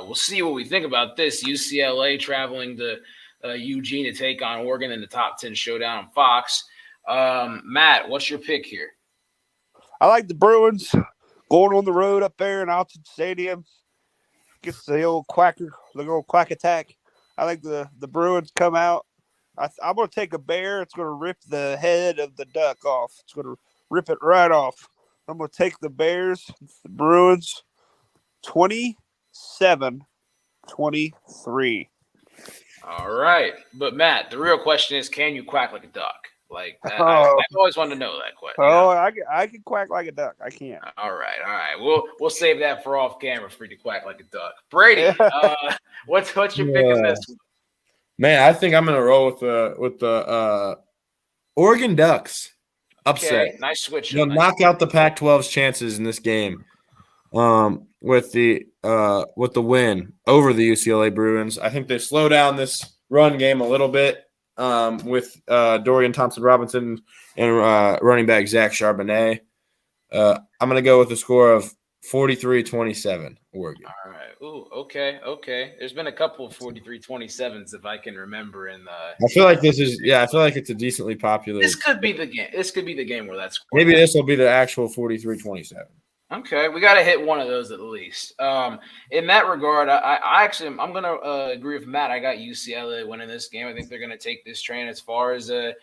we'll see what we think about this. UCLA traveling to Eugene to take on Oregon in the top 10 showdown on Fox. Matt, what's your pick here? I like the Bruins going on the road up there in Alton Stadium. Gets the old quack attack. I like the Bruins come out. I'm going to take a bear. It's going to rip the head of the duck off. It's going to rip it right off. I'm going to take the Bears, the Bruins, 27-23. All right. But, Matt, the real question is, can you quack like a duck? I always wanted to know that question. Oh, I can quack like a duck. I can't. All right. We'll save that for off camera for you to quack like a duck. Brady, what's your pick in this one? Man, I think I'm going to roll with the Oregon Ducks upset. Okay, nice switch. They'll knock out the Pac-12's chances in this game with the win over the UCLA Bruins. I think they slow down this run game a little bit with Dorian Thompson-Robinson and running back Zach Charbonnet. I'm going to go with a score of 43-27 Oregon. All right. Ooh, okay. There's been a couple of 43-27s if I can remember in the I feel like it's a decently popular. This could be the game. This could be the game where that's maybe this will be the actual 43-27. Okay, we got to hit one of those at least. In that regard, I'm going to agree with Matt. I got UCLA winning this game. I think they're going to take this train as far as the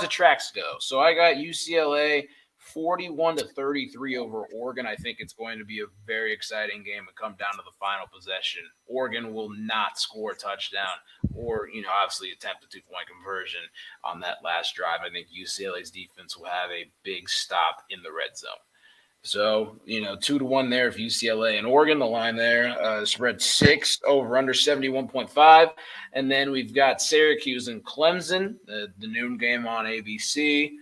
tracks go. So I got UCLA 41-33 over Oregon. I think it's going to be a very exciting game and come down to the final possession. Oregon will not score a touchdown or, obviously attempt a 2-point conversion on that last drive. I think UCLA's defense will have a big stop in the red zone. So, 2-1 there for UCLA and Oregon. The line there, spread 6 over under 71.5. And then we've got Syracuse and Clemson, the noon game on ABC.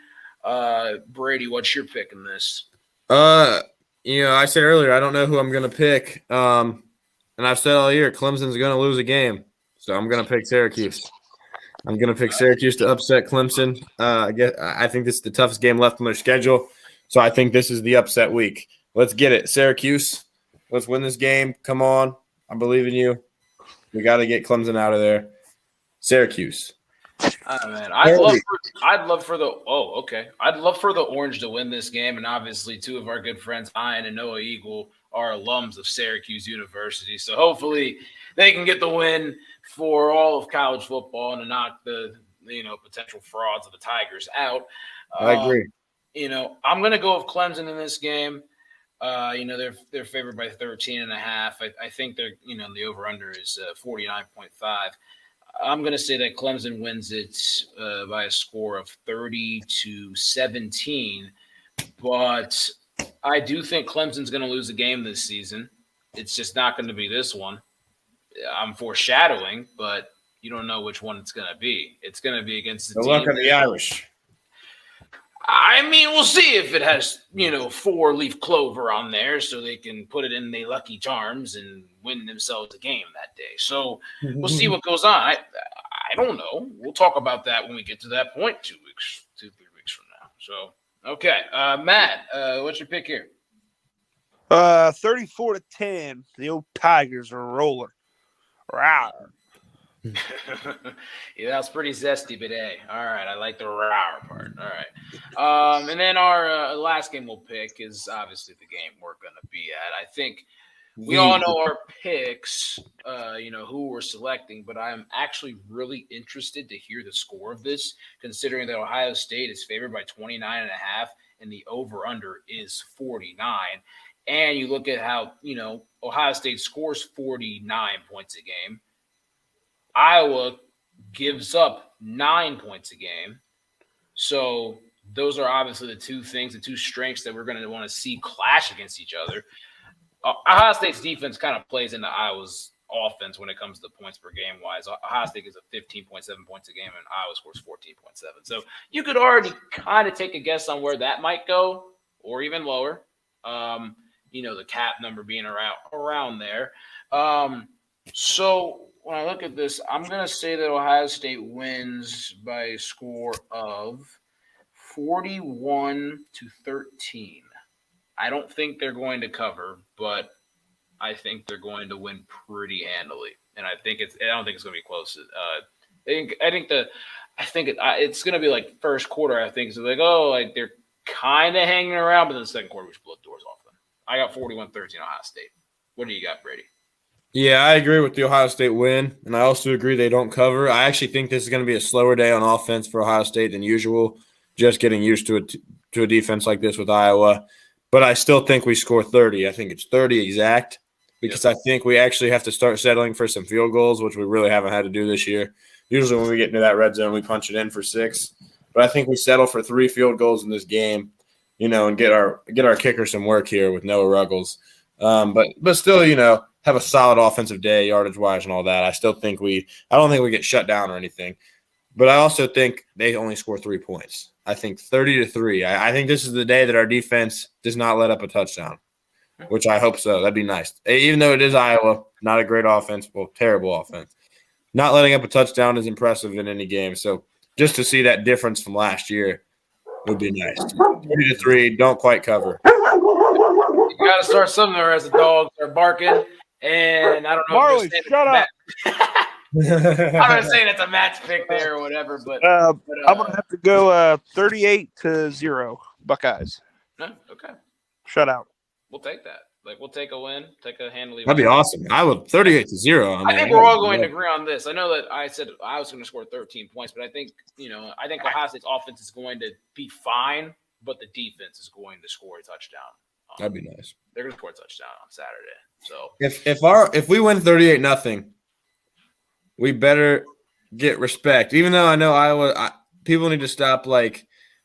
Brady, what's your pick in this? I said earlier, I don't know who I'm going to pick. And I've said all year, Clemson's going to lose a game. So I'm going to pick Syracuse. I'm going to pick Syracuse to upset Clemson. I think this is the toughest game left on their schedule. So I think this is the upset week. Let's get it. Syracuse, let's win this game. Come on. I believe in you. We got to get Clemson out of there. Syracuse. Oh, man. I'd love for the Orange to win this game. And obviously two of our good friends, Ian and Noah Eagle, are alums of Syracuse University. So hopefully they can get the win for all of college football and to knock the potential frauds of the Tigers out. I agree. I'm going to go with Clemson in this game. They're favored by 13.5. I think they're, the over-under is 49.5. I'm going to say that Clemson wins it by a score of 30-17. But I do think Clemson's going to lose a game this season. It's just not going to be this one. I'm foreshadowing, but you don't know which one it's going to be. It's going to be against the team. Luck of the Irish. I mean, we'll see if it has, 4-leaf clover on there so they can put it in the Lucky Charms and win themselves a game that day. So we'll see what goes on. I I don't know. We'll talk about that when we get to that point 3 weeks from now. So, okay. Matt, what's your pick here? 34-10. The old Tigers are rolling. Rawr. Yeah, that's pretty zesty, but hey, all right. I like the rawr part. All right. And then our last game we'll pick is obviously the game we're going to be at. I think we all know our picks, who we're selecting, but I'm actually really interested to hear the score of this, considering that Ohio State is favored by 29.5 and the over-under is 49. And you look at how, Ohio State scores 49 points a game. Iowa gives up 9 points a game. So those are obviously the two strengths that we're going to want to see clash against each other. Ohio State's defense kind of plays into Iowa's offense when it comes to points per game wise. Ohio State gives up 15.7 points a game and Iowa scores 14.7. So you could already kind of take a guess on where that might go or even lower. The cap number being around there. So when I look at this, I'm going to say that Ohio State wins by a score of 41-13. I don't think they're going to cover, but I think they're going to win pretty handily, and I don't think it's going to be close. It's going to be like first quarter. I think so. They're kind of hanging around, but then the second quarter we should blow the doors off them. I got 41-13 Ohio State. What do you got, Brady? Yeah, I agree with the Ohio State win, and I also agree they don't cover. I actually think this is going to be a slower day on offense for Ohio State than usual, just getting used to a defense like this with Iowa. But I still think we score 30. I think it's 30 exact because I think we actually have to start settling for some field goals, which we really haven't had to do this year. Usually when we get into that red zone, we punch it in for 6. But I think we settle for 3 field goals in this game, and get our kicker some work here with Noah Ruggles. But still, have a solid offensive day, yardage-wise and all that. I don't think we get shut down or anything. But I also think they only score 3 points. I think 30-3. I think this is the day that our defense does not let up a touchdown, which I hope so. That'd be nice. Even though it is Iowa, not a great offense, terrible offense. Not letting up a touchdown is impressive in any game. So just to see that difference from last year would be nice. 30-3, don't quite cover. You got to start somewhere as the dogs are barking. And I don't know. Marley, shut up. I'm not saying it's a Matt's pick there or whatever, but I'm gonna have to go 38-0 Buckeyes. no, okay. Shut out. We'll take that. We'll take a win, take a handily. That'd be awesome. I would 38-0. I think we're all going to agree on this. I know that I said I was going to score 13 points, but I think Ohio State's offense is going to be fine, but the defense is going to score a touchdown. That'd be nice. They're going to score a touchdown on Saturday. So if we win 38-0, we better get respect. Even though I know Iowa, people need to stop.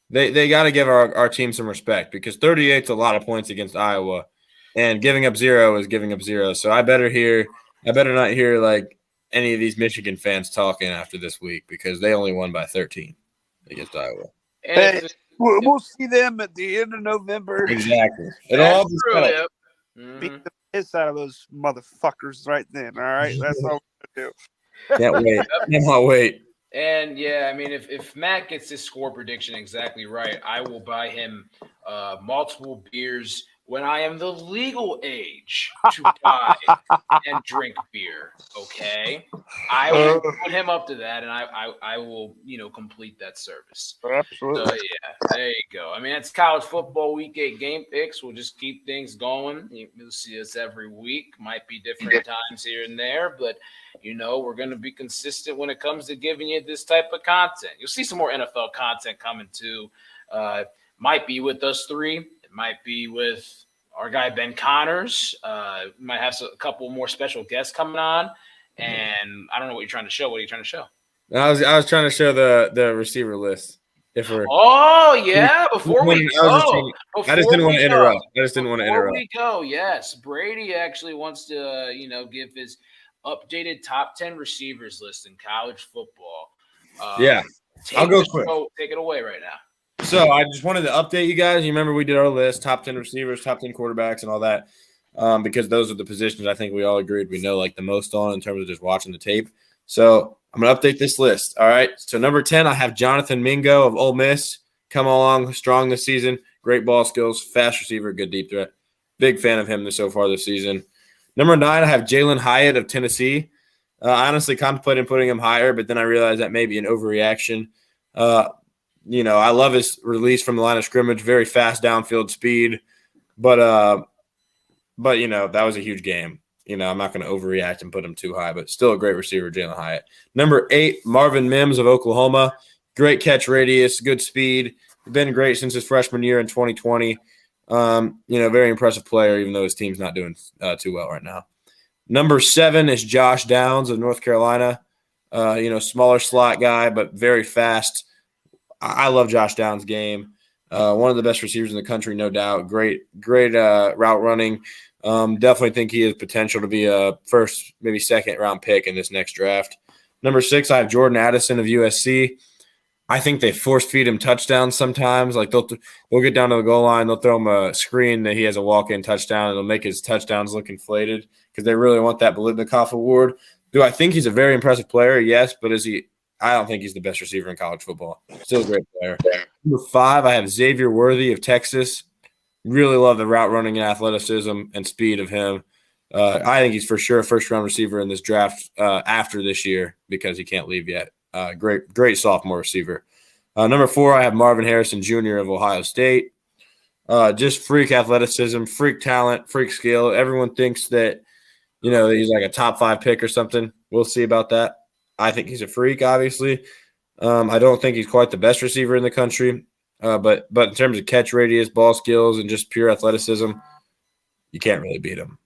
They got to give our team some respect because 38's a lot of points against Iowa, and giving up 0 is giving up 0. So I better not hear any of these Michigan fans talking after this week because they only won by 13 against Iowa. Hey, we'll see them at the end of November. Exactly. It'll all be set up. Beat the piss out of those motherfuckers right then. All right, that's all we're gonna do. Can't wait. And yeah, I mean, if Matt gets his score prediction exactly right, I will buy him multiple beers when I am the legal age to buy and drink beer. Okay, I will put him up to that, and I will complete that service. Absolutely. So yeah, there you go. I mean, it's college football week 8 game picks. We'll just keep things going. You'll see us every week. Might be different times here and there, but we're going to be consistent when it comes to giving you this type of content. You'll see some more NFL content coming too. Might be with us 3. It might be with our guy Ben Connors. We might have a couple more special guests coming on. And I don't know what you're trying to show. What are you trying to show? I was trying to show the receiver list. If we're Before we go, I just didn't want to interrupt. Before we go, yes, Brady actually wants to give his updated top 10 receivers list in college football. I'll go quick. Take it away right now. So I just wanted to update you guys. You remember we did our list, top 10 receivers, top 10 quarterbacks, and all that, because those are the positions I think we all agreed we know the most on in terms of just watching the tape. So I'm going to update this list. All right. So number 10, I have Jonathan Mingo of Ole Miss. Come along strong this season. Great ball skills, fast receiver, good deep threat. Big fan of him so far this season. Number 9, I have Jalen Hyatt of Tennessee. I honestly contemplated putting him higher, but then I realized that may be an overreaction. I love his release from the line of scrimmage, very fast downfield speed. But that was a huge game. I'm not going to overreact and put him too high, but still a great receiver, Jalen Hyatt. Number 8, Marvin Mims of Oklahoma. Great catch radius, good speed. Been great since his freshman year in 2020. Very impressive player, even though his team's not doing too well right now. Number 7 is Josh Downs of North Carolina. Smaller slot guy, but very fast. I love Josh Downs' game. One of the best receivers in the country, no doubt. Great route running. Definitely think he has potential to be a first, maybe second round pick in this next draft. Number 6, I have Jordan Addison of USC. I think they force feed him touchdowns sometimes. Like they'll get down to the goal line, they'll throw him a screen that he has a walk-in touchdown, and they'll make his touchdowns look inflated because they really want that Biletnikoff award. Do I think he's a very impressive player? Yes, but is he? I don't think he's the best receiver in college football. Still a great player. Number 5, I have Xavier Worthy of Texas. Really love the route running and athleticism and speed of him. I think he's for sure a first-round receiver in this draft after this year because he can't leave yet. Great sophomore receiver. Number 4, I have Marvin Harrison Jr. of Ohio State. Just freak athleticism, freak talent, freak skill. Everyone thinks that, he's like a top 5 pick or something. We'll see about that. I think he's a freak, obviously. I don't think he's quite the best receiver in the country. But in terms of catch radius, ball skills, and just pure athleticism, you can't really beat him.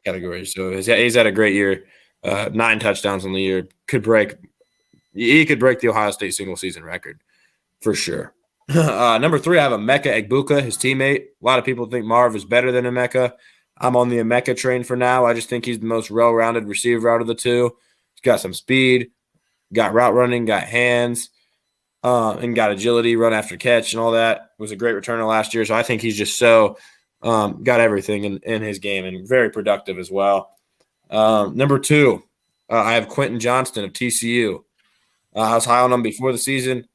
Category. So he's had a great year. 9 touchdowns in the year. He could break the Ohio State single season record for sure. Number 3, I have Emeka Egbuka, his teammate. A lot of people think Marv is better than Emeka. I'm on the Emeka train for now. I just think he's the most well-rounded receiver out of the two. He's got some speed, got route running, got hands, and got agility, run after catch, and all that. Was a great returner last year. So I think he's just got everything in his game and very productive as well. Number 2, I have Quentin Johnston of TCU. I was high on him before the season.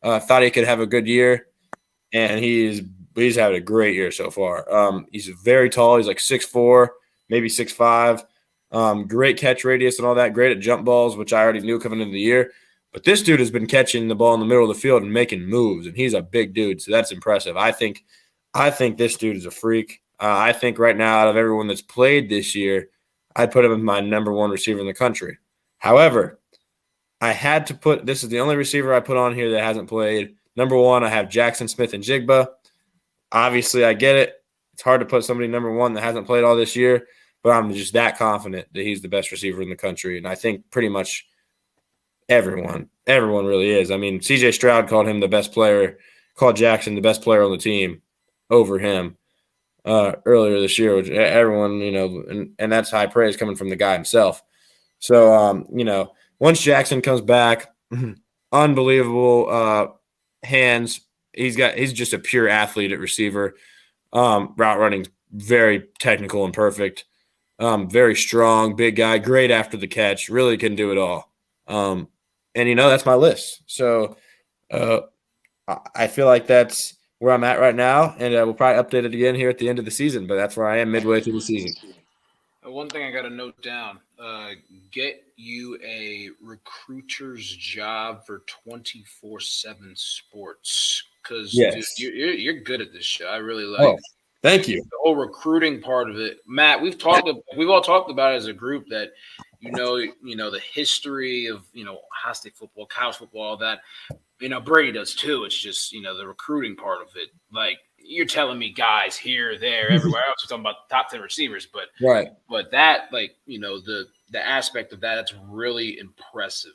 Thought he could have a good year, and he's having a great year so far. He's very tall. He's like 6'4", maybe 6'5". Great catch radius and all that. Great at jump balls, which I already knew coming into the year. But this dude has been catching the ball in the middle of the field and making moves, and he's a big dude, so that's impressive. I think this dude is a freak. I think right now, out of everyone that's played this year, I'd put him as my number 1 receiver in the country. However, I had to put – this is the only receiver I put on here that hasn't played. Number 1, I have Jackson Smith-Njigba. Obviously, I get it. It's hard to put somebody number 1 that hasn't played all this year, but I'm just that confident that he's the best receiver in the country. And I think pretty much everyone really is. I mean, C.J. Stroud called him the best player, called Jackson the best player on the team over him earlier this year, which everyone, and that's high praise coming from the guy himself. So, once Jackson comes back, unbelievable hands. He's just a pure athlete at receiver. Route running, very technical and perfect. Very strong, big guy, great after the catch. Really can do it all. And that's my list. So I feel like that's where I'm at right now, and we'll probably update it again here at the end of the season. But that's where I am midway through the season. One thing I got to note down, get you a recruiter's job for 24/7 Sports because yes. you're good at this show. I really like thank you. The whole recruiting part of it. Matt, we've all talked about it as a group that, the history of, Ohio State football, college football, all that. Brady does too. It's just, the recruiting part of it. Like, you're telling me guys here, there, everywhere else. We're talking about top 10 receivers, but right. But that, the aspect of that's really impressive.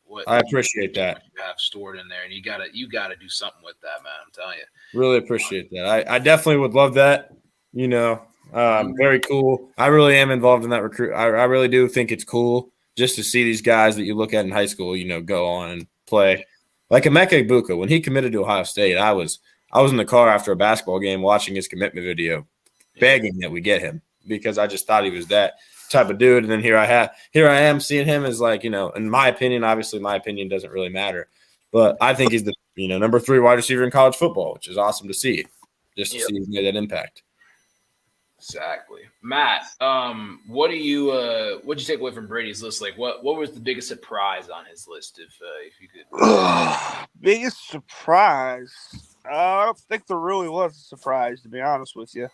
What I appreciate that you have stored in there, and you gotta do something with that, man. I'm telling you. Really appreciate that. I definitely would love that. Very cool. I really am involved in that recruit. I really do think it's cool just to see these guys that you look at in high school, go on and play. Like Emeka Egbuka, when he committed to Ohio State, I was in the car after a basketball game watching his commitment video, begging that we get him because I just thought he was that. type of dude. And then here I am seeing him as like, in my opinion, obviously my opinion doesn't really matter, but I think he's the, number 3 wide receiver in college football, which is awesome to see, just to see he's made that impact. Exactly. Matt, what'd you take away from Brady's list? Like what was the biggest surprise on his list, if you could? Biggest surprise? I don't think there really was a surprise, to be honest with you.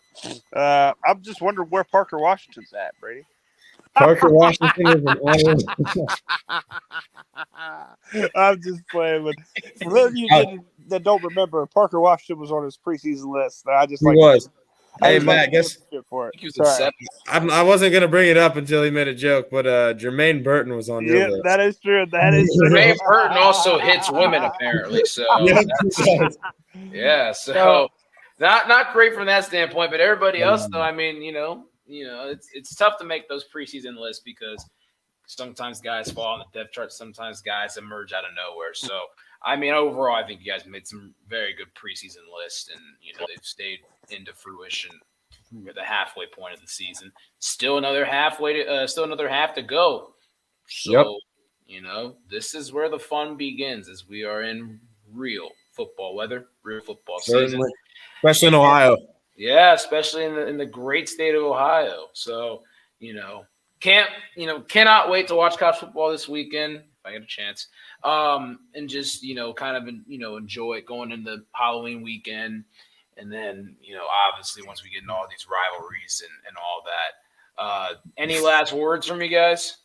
I'm just wondering where Parker Washington's at, Brady. Parker Washington is an honor. I'm just playing with. For those of you that don't remember, Parker Washington was on his preseason list. He was. Hey, Matt, guess for it. He was upset. I wasn't going to bring it up until he made a joke, but Jermaine Burton was on your list. That is true. That is true. Jermaine Burton also hits women, apparently. So yeah, so not great from that standpoint. But everybody else, though, I mean, it's tough to make those preseason lists because sometimes guys fall on the depth chart, sometimes guys emerge out of nowhere. So I mean, overall, I think you guys made some very good preseason lists, and they've stayed into fruition at the halfway point of the season. Still another half to go. So, this is where the fun begins, as we are in real football weather, real football season, especially in Ohio. Yeah, especially in the great state of Ohio. So, cannot wait to watch college football this weekend if I get a chance. And just, kind of, enjoy it going into Halloween weekend. And then, obviously once we get into all these rivalries and all that. Any last words from you guys?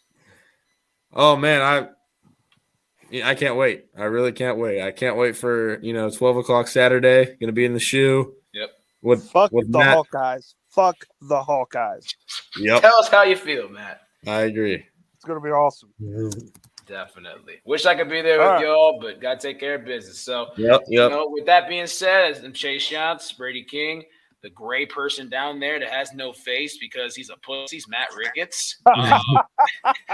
Oh man, I can't wait. I really can't wait. I can't wait for, 12 o'clock Saturday. Going to be in the shoe. Yep. Fuck the Hawkeyes. Fuck the Hawkeyes. Yep. Tell us how you feel, Matt. I agree. It's going to be awesome. Definitely. Wish I could be there with y'all, but got to take care of business. So, yep. With that being said, I'm Chase Shantz, Brady King, the gray person down there that has no face because he's a pussy, Matt Ricketts. I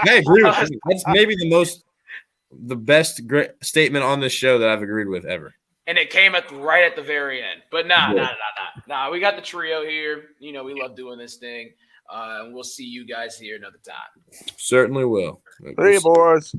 agree with you. That's maybe the best statement on this show that I've agreed with ever. And it came right at the very end. But nah. We got the trio here. We love doing this thing. And we'll see you guys here another time. Certainly will. Three boys.